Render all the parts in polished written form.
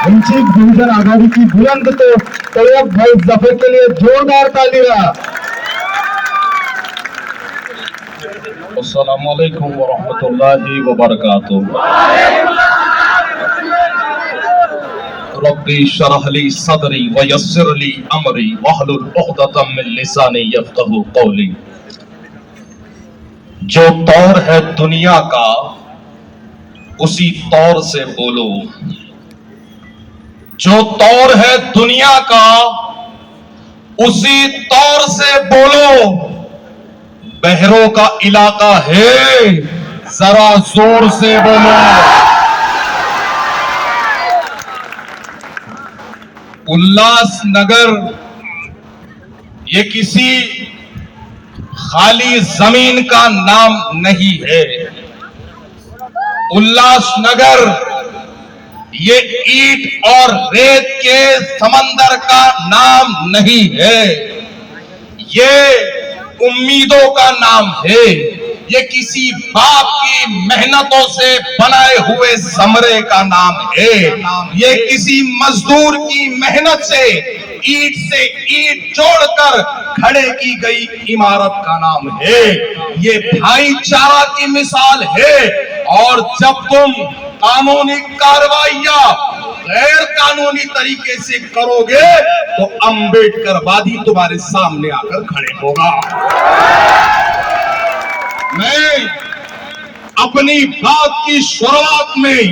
वंचित बहुजन आघाड़ी की बुलंद तो तैयब भाई जफर के लिए जोरदार तालियां। अस्सलामु अलैकुम व रहमतुल्लाहि व बरकातुहू। रब्बी शरह ली सदरी व यस्सिर ली अमरी वहलुल उक़दतम मिन लिसानी यफ़क़हू क़ौली। जो तौर है दुनिया का उसी तौर से बोलो, जो तौर है दुनिया का उसी तौर से बोलो। बहरों का इलाका है, जरा जोर से बोलो। उल्लासनगर ये किसी खाली जमीन का नाम नहीं है। उल्लासनगर ये ईंट और रेत के समंदर का नाम नहीं है, ये उम्मीदों का नाम है। ये किसी बाप की मेहनतों से बनाए हुए समरे का नाम है। ये किसी मजदूर की मेहनत से ईंट जोड़कर खड़े की गई इमारत का नाम है। ये भाईचारा की मिसाल है। और जब तुम कानूनी कार्रवाइयां गैर कानूनी तरीके से करोगे तो अम्बेडकरवादी तुम्हारे सामने आकर खड़े होगा। मैं अपनी बात की शुरुआत में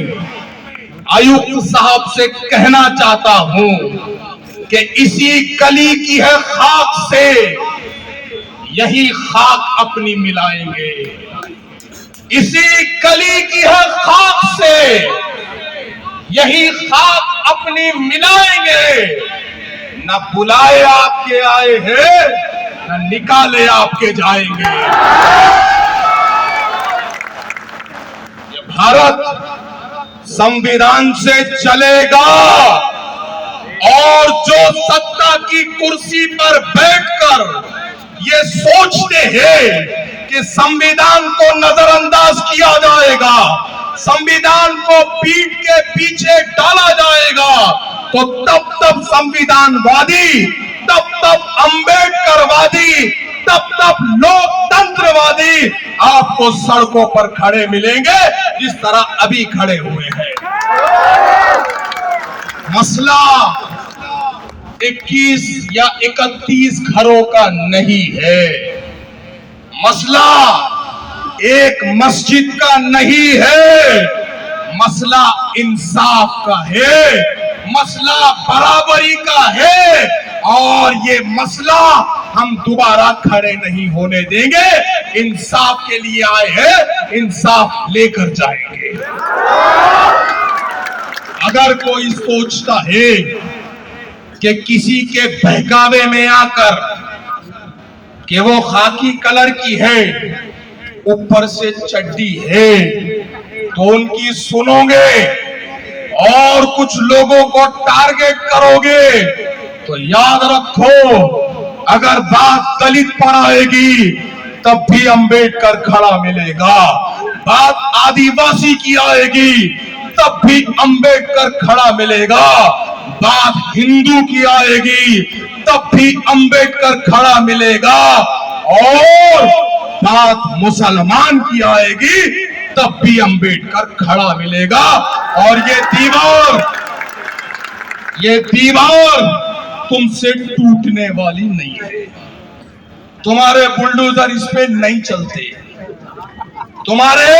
आयुक्त साहब से कहना चाहता हूं कि इसी कली की है खाक से यही खाक अपनी मिलाएंगे। इसी कली की है खाक से यही खाक अपनी मिलाएंगे। न बुलाए आपके आए हैं, न निकाले आपके जाएंगे। ये भारत संविधान से चलेगा और जो सत्ता की कुर्सी पर बैठकर ये सोचते हैं कि संविधान को नजरअंदाज किया जाएगा, संविधान को पीठ के पीछे डाला जाएगा, तो तब संविधानवादी, तब अंबेडकरवादी, तब लोकतंत्रवादी आपको सड़कों पर खड़े मिलेंगे जिस तरह अभी खड़े हुए हैं। मसला 21 या 31 घरों का नहीं है, मसला एक मस्जिद का नहीं है, मसला इंसाफ का है, मसला बराबरी का है। और ये मसला हम दोबारा खड़े नहीं होने देंगे। इंसाफ के लिए आए हैं, इंसाफ लेकर जाएंगे। अगर कोई सोचता है कि किसी के बहकावे में आकर कि वो खाकी कलर की है, ऊपर से चड्डी है, तो उनकी सुनोगे और कुछ लोगों को टारगेट करोगे तो याद रखो, अगर बात दलित पर आएगी तब भी अंबेडकर खड़ा मिलेगा, बात आदिवासी की आएगी तब भी अंबेडकर खड़ा मिलेगा, बात हिंदू की आएगी तब भी अंबेडकर खड़ा मिलेगा, और बात मुसलमान की आएगी तब भी अंबेडकर खड़ा मिलेगा। और ये दीवार तुमसे टूटने वाली नहीं है। तुम्हारे बुलडोजर इस पे नहीं चलते, तुम्हारे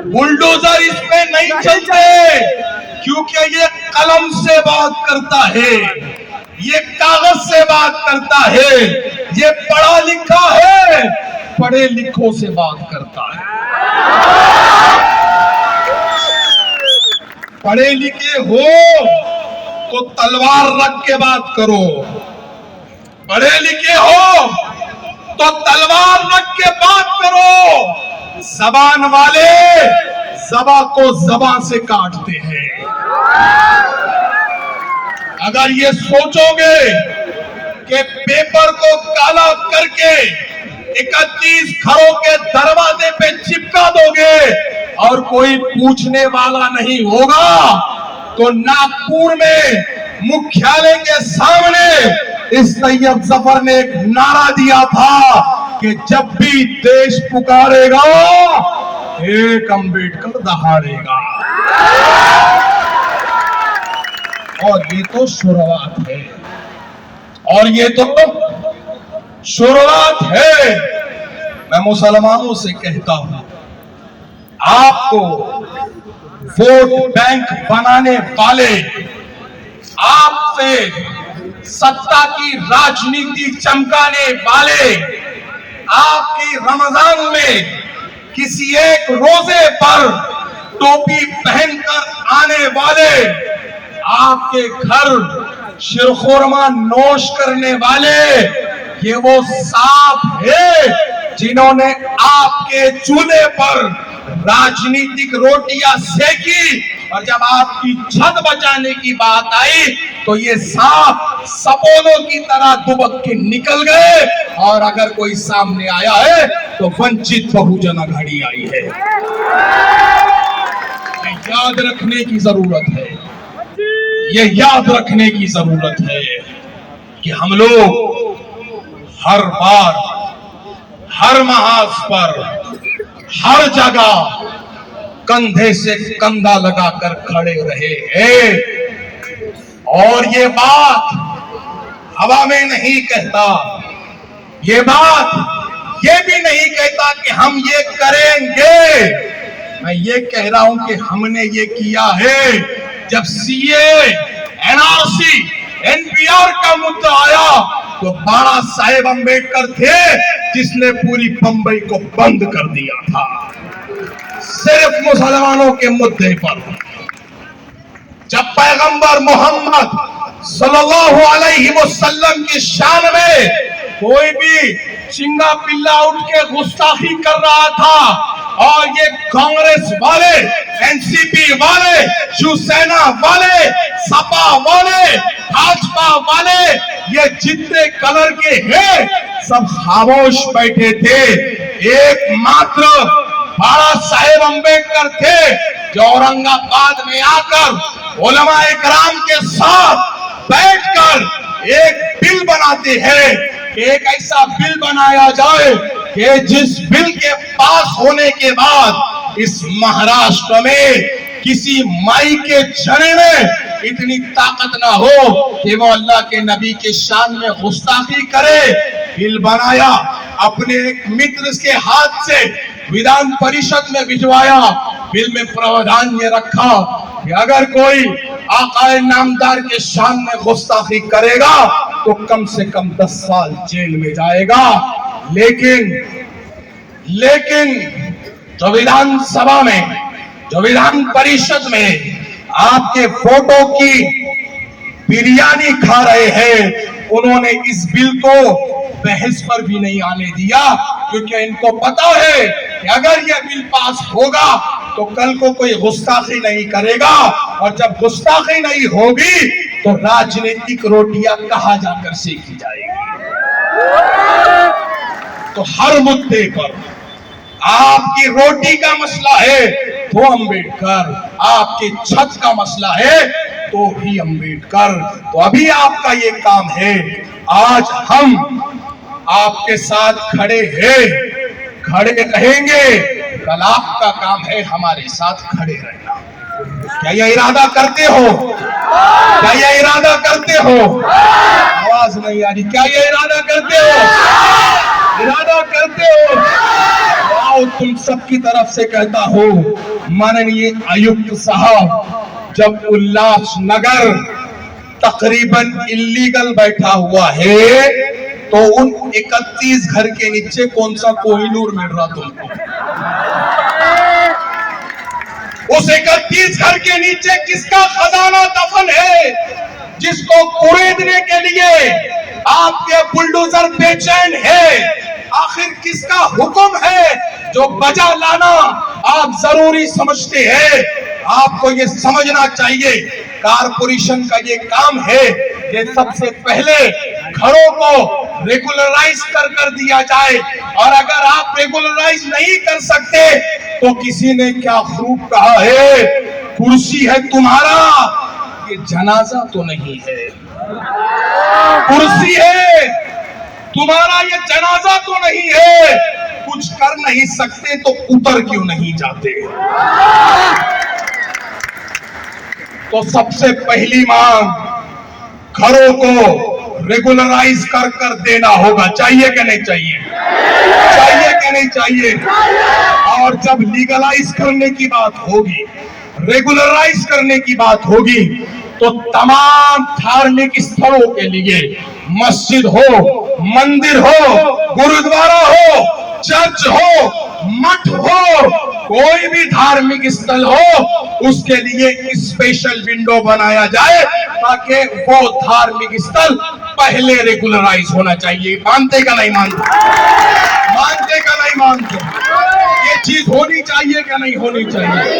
बुलडोजर इस पे नहीं चलते, क्योंकि ये कलम से बात करता है, ये कागज से बात करता है, ये पढ़ा लिखा है, पढ़े लिखों से बात करता है। पढ़े लिखे हो तो तलवार रख के बात करो, पढ़े लिखे हो तो तलवार रख के बात करो। जबान वाले ज़बा को ज़बान से काटते हैं। अगर ये सोचोगे कि पेपर को काला करके 31 घरों के दरवाजे पे चिपका दोगे और कोई पूछने वाला नहीं होगा, तो नागपुर में मुख्यालय के सामने इस तैयब जफर ने एक नारा दिया था कि जब भी देश पुकारेगा एक अंबेडकर दहाड़ेगा। और ये तो शुरुआत है, और ये तो शुरुआत है। मैं मुसलमानों से कहता हूं, आपको वोट बैंक बनाने वाले, आपसे सत्ता की राजनीति चमकाने वाले, आपकी रमजान में किसी एक रोजे पर टोपी पहनकर आने वाले, आपके घर शिरखुरमा नोश करने वाले, ये वो सांप है जिन्होंने आपके चूल्हे पर राजनीतिक रोटियां सेकी, और जब आपकी छत बचाने की बात आई तो ये सांप सपोलों की तरह दुबक के निकल गए। और अगर कोई सामने आया है तो वंचित बहुजन अघाड़ी आई है। ये याद रखने की जरूरत है, ये याद रखने की जरूरत है कि हम लोग हर बार, हर महाज पर, हर जगह कंधे से कंधा लगाकर खड़े रहे हैं। और ये बात हवा में नहीं कहता, ये बात ये भी नहीं कहता कि हम ये करेंगे। मैं ये कह रहा हूं कि हमने ये किया है। जब सीए, एनआरसी, एनपीआर का मुद्दा आया तो बाबा साहेब अंबेडकर थे जिसने पूरी बंबई को बंद कर दिया था, सिर्फ मुसलमानों के मुद्दे पर। जब पैगंबर मोहम्मद सल्लल्लाहु अलैहि वसल्लम की शान में कोई भी चिंगा पिल्ला उठ के गुस्ताखी कर रहा था, और ये कांग्रेस वाले, एनसीपी वाले, शिवसेना वाले, सपा वाले, भाजपा वाले, ये जितने कलर के हैं सब खामोश बैठे थे। एकमात्र बाबा साहेब अंबेडकर थे जो औरंगाबाद में आकर उलमा इकराम के साथ बैठकर एक बिल बनाते हैं कि एक ऐसा बिल बनाया जाए कि जिस बिल के पास होने के बाद इस महाराष्ट्र में किसी माई के जने में इतनी ताकत ना हो कि वो अल्लाह के नबी के शान में गुस्ताखी करे। बिल बनाया, अपने एक मित्र के हाथ से विधान परिषद में भिजवाया। बिल में प्रावधान ये रखा कि अगर कोई आकाए नामदार के शान में गुस्ताखी करेगा तो कम से कम 10 साल जेल में जाएगा। लेकिन जो विधानसभा में, जो विधान परिषद में आपके फोटो की बिरयानी खा रहे हैं, उन्होंने इस बिल को बहस पर भी नहीं आने दिया, क्योंकि इनको पता है कि अगर यह बिल पास होगा तो कल को कोई गुस्ताखी नहीं करेगा, और जब गुस्ताखी नहीं होगी तो राजनीतिक रोटियां कहां जाकर सेकी जाएगी। तो हर मुद्दे पर आपकी रोटी का मसला है तो अंबेडकर, आपकी छत का मसला है तो भी अंबेडकर। तो अभी आपका ये काम है, आज हम आपके साथ खड़े हैं, खड़े रहेंगे, कल आपका काम है हमारे साथ खड़े रहना। क्या यह इरादा करते हो? क्या यह इरादा करते हो? आवाज नहीं आ रही। क्या यह इरादा करते हो? इरादा करते हो? आओ तुम सबकी तरफ से कहता हूं, माननीय आयुक्त साहब, जब उल्लासनगर तकरीबन इल्लीगल बैठा हुआ है तो उन 31 घर के नीचे कौन सा कोहिनूर मिल रहा तुमको? उस 31 घर के नीचे किसका खजाना दफन है, जिसको कुरेदने के लिए आपके बुलडोजर बेचैन है? आखिर किसका हुक्म है जो बजा लाना आप जरूरी समझते हैं? आपको ये समझना चाहिए, कारपोरेशन का ये काम है कि सबसे पहले घरों को रेगुलराइज कर दिया जाए, और अगर आप रेगुलराइज नहीं कर सकते तो किसी ने क्या खूब कहा है, कुर्सी है तुम्हारा ये जनाजा तो नहीं है, कुर्सी है, तुम्हारा ये जनाजा तो नहीं है। कुछ कर नहीं सकते तो उतर क्यों नहीं जाते? तो सबसे पहली मांग, घरों को रेगुलराइज कर कर देना होगा। चाहिए कि नहीं चाहिए? चाहिए कि नहीं चाहिए? और जब लीगलाइज करने की बात होगी, रेगुलराइज करने की बात होगी, तो तमाम धार्मिक स्थलों के लिए, मस्जिद हो, मंदिर हो, गुरुद्वारा हो, चर्च हो, मठ हो, कोई भी धार्मिक स्थल हो, उसके लिए स्पेशल विंडो बनाया जाए ताकि वो धार्मिक स्थल पहले रेगुलराइज होना चाहिए। मानते का नहीं मानते? मानते का नहीं मानते? ये चीज होनी चाहिए क्या नहीं होनी चाहिए?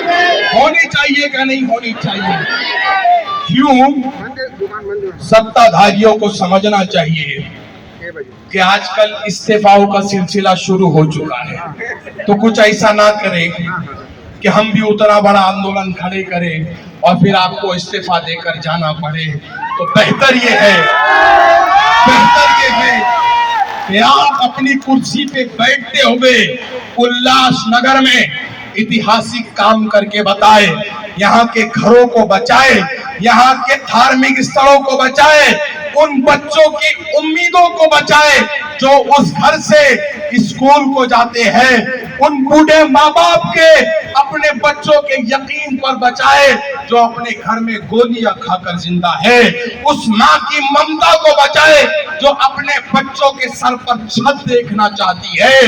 होनी चाहिए क्या नहीं होनी चाहिए? क्यों? सत्ताधारियों को समझना चाहिए कि आजकल इस्तीफाओं का सिलसिला शुरू हो चुका है, तो कुछ ऐसा ना करें कि हम भी उतना बड़ा आंदोलन खड़े करें और फिर आपको इस्तीफा देकर जाना पड़े। तो बेहतर ये है कि आप अपनी कुर्सी पे बैठते हुए उल्लासनगर में ऐतिहासिक काम करके बताए, यहाँ के घरों को बचाए, यहाँ के धार्मिक स्थलों को बचाए, उन बच्चों की उम्मीदों को बचाए जो उस घर से स्कूल को जाते हैं, उन बूढ़े माँ बाप के अपने बच्चों के यकीन पर बचाए जो अपने घर में गोलियां खाकर जिंदा है, उस माँ की ममता को बचाए जो अपने बच्चों के सर पर छत देखना चाहती है।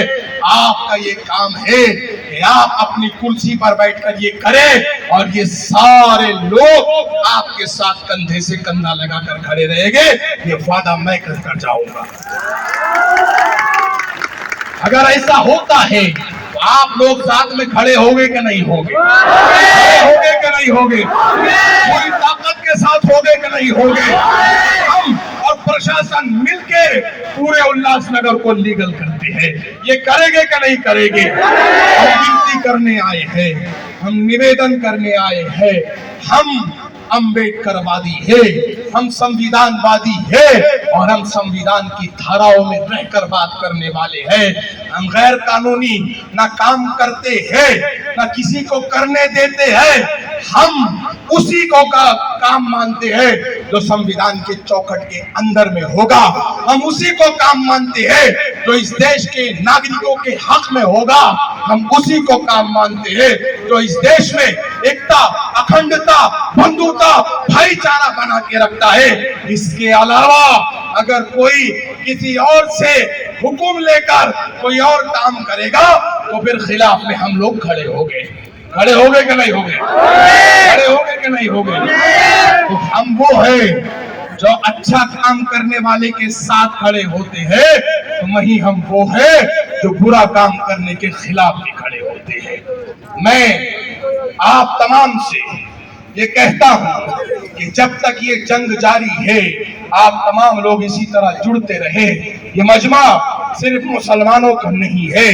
आपका ये काम है कि आप अपनी कुर्सी पर बैठकर ये करें और ये सारे लोग आपके साथ कंधे से कंधा लगाकर खड़े रहेंगे। ये वादा मैं कर जाऊंगा। अगर ऐसा होता है तो आप लोग साथ में खड़े होंगे कि नहीं होंगे? खड़े होंगे कि नहीं होंगे? पूरी ताकत के साथ होंगे कि नहीं होंगे? हम और प्रशासन मिलके पूरे उल्लासनगर को लीगल करते हैं। ये करेंगे कि नहीं करेंगे? हम विनती करने आए हैं, हम निवेदन करने आए हैं। हम अम्बेडकरवादी है, हम संविधानवादी है और हम संविधान की धाराओं में रहकर बात करने वाले हैं। हम गैर कानूनी ना काम करते हैं ना किसी को करने देते हैं। हम उसी को का काम मानते हैं जो संविधान के चौखट के अंदर में होगा। हम उसी को काम मानते हैं जो इस देश के नागरिकों के हक में होगा। हम उसी को काम मानते हैं जो इस देश में एकता, अखंडता, बंधुता, भाईचारा बना के रखता है। इसके अलावा अगर कोई किसी और से हुक्म लेकर कोई और काम करेगा तो फिर खिलाफ में हम लोग खड़े होंगे। खड़े होंगे कि नहीं होंगे? खड़े होंगे कि नहीं होंगे? तो हम वो है जो अच्छा काम करने वाले के साथ खड़े होते हैं, तो वही हम वो है जो बुरा काम करने के खिलाफ भी खड़े होते हैं। मैं आप तमाम से ये कहता हूं कि जब तक ये जंग जारी है, आप तमाम लोग इसी तरह जुड़ते रहे। ये मजमा सिर्फ मुसलमानों का नहीं है,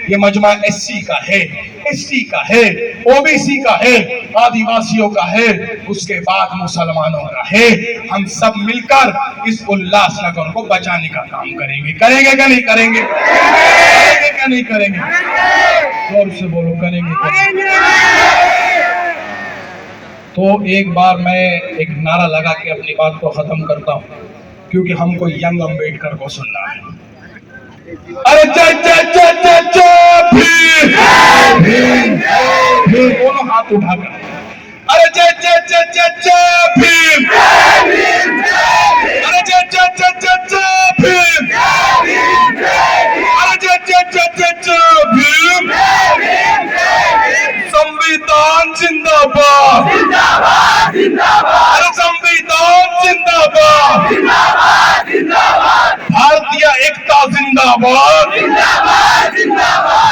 ये मजमा एससी का है, एसटी का है, ओबीसी का है, आदिवासियों का है, उसके बाद मुसलमानों का है। हम सब मिलकर इस उल्लासनगर को बचाने का काम करेंगे। करेंगे क्या नहीं करेंगे? करेंगे क्या नहीं करेंगे? जोर से बोलो, करेंगे। तो एक बार मैं एक नारा लगा के अपनी बात को खत्म करता हूं, क्योंकि हमको यंग अम्बेडकर को सुनना है। अरे जय जय जय जय जय भीम, दोनों हाथ उठाकर। अरे जय जय जय जय जय भीम, अरे जय जय जय जय जय भीम, अरे जय जय जय जय जय भीम। संविधान जिंदाबाद, अरे संविधान जिंदाबाद, भारतीय एकता जिंदाबाद,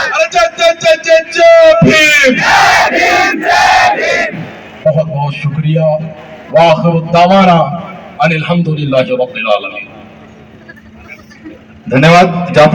अरे जय जय जय जय जय भीम। बहुत बहुत शुक्रिया। वाखिर दावाना अनिल हम्दुलिल्लाहि रब्बिल आलमीन। धन्यवाद जाफर।